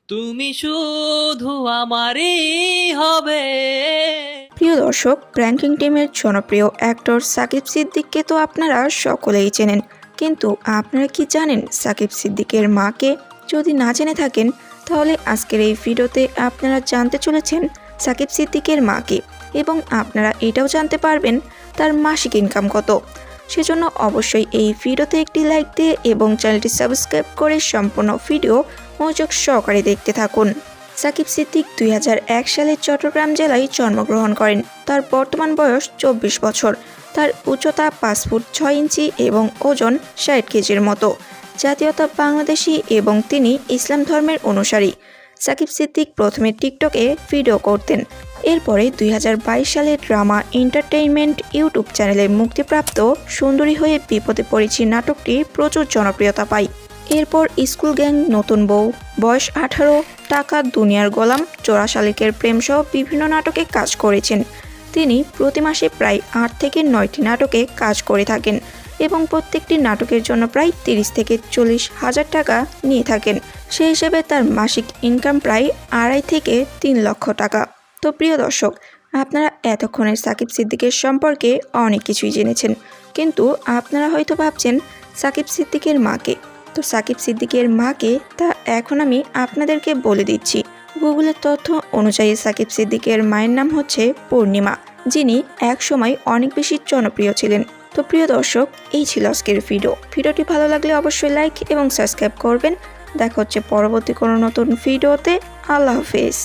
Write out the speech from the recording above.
তুমি শুধু আমারই হবে। প্রিয় দর্শক, প্র্যাঙ্কিং টিমের জনপ্রিয় অ্যাক্টর সাকিব সিদ্দিককে তো আপনারা সকলেই চেনেন, কিন্তু আপনারা কি জানেন সাকিব সিদ্দিকের মাকে? যদি না জেনে থাকেন তাহলে আজকের এই ভিডিওতে আপনারা জানতে চলেছেন সাকিব সিদ্দিকের মাকে, এবং আপনারা এটাও জানতে পারবেন তার মাসিক ইনকাম কত। সেজন্য অবশ্যই এই ভিডিওতে একটি লাইক দিয়ে এবং চ্যানেলটি সাবস্ক্রাইব করে সম্পূর্ণ ভিডিও মনোযোগ সহকারে দেখতে থাকুন। সাকিব সিদ্দিক 2001 সালে চট্টগ্রাম জেলায় জন্মগ্রহণ করেন। তার বর্তমান বয়স 24 বছর। তার উচ্চতা 5 ফুট 6 ইঞ্চি এবং ওজন 60 কেজির মতো। জাতীয়তা বাংলাদেশি এবং তিনি ইসলাম ধর্মের অনুসারী। সাকিব সিদ্দিক প্রথমে টিকটকে ভিডিও করতেন। এরপরে 2022 সালে ড্রামা এন্টারটেইনমেন্ট ইউটিউব চ্যানেলে মুক্তিপ্রাপ্ত সুন্দরী হয়ে বিপদে পড়েছি নাটকটি প্রচুর জনপ্রিয়তা পায়। এরপর স্কুল গ্যাং, নতুন বউ, বয়স 18, টাকা, দুনিয়ার গোলাম, চোরা শালিকের প্রেম সহ বিভিন্ন নাটকে কাজ করেছেন। তিনি প্রতি মাসে প্রায় 8 থেকে 9টি নাটকে কাজ করে থাকেন এবং প্রত্যেকটি নাটকের জন্য প্রায় 30 থেকে 40 হাজার টাকা নিয়ে থাকেন। সেই হিসেবে তার মাসিক ইনকাম প্রায় 2.5 থেকে 3 লক্ষ টাকা। তো প্রিয় দর্শক, আপনারা এতক্ষণে সাকিব সিদ্দিকের সম্পর্কে অনেক কিছুই জেনেছেন, কিন্তু আপনারা হয়তো ভাবছেন সাকিব সিদ্দিকের মাকে। তো সাকিব সিদ্দিকের মাকে তা এখন আমি আপনাদেরকে বলে দিচ্ছি। গুগলের তথ্য অনুযায়ী সাকিব সিদ্দিকের মায়ের নাম হচ্ছে পূর্ণিমা, যিনি এক সময় অনেক বেশি জনপ্রিয় ছিলেন। তো প্রিয় দর্শক, এই ছিল আজকের ভিডিওটি ভালো লাগলে অবশ্যই লাইক এবং সাবস্ক্রাইব করবেন। দেখা হচ্ছে পরবর্তী কোনো নতুন ভিডিওতে। আল্লাহ হাফেজ।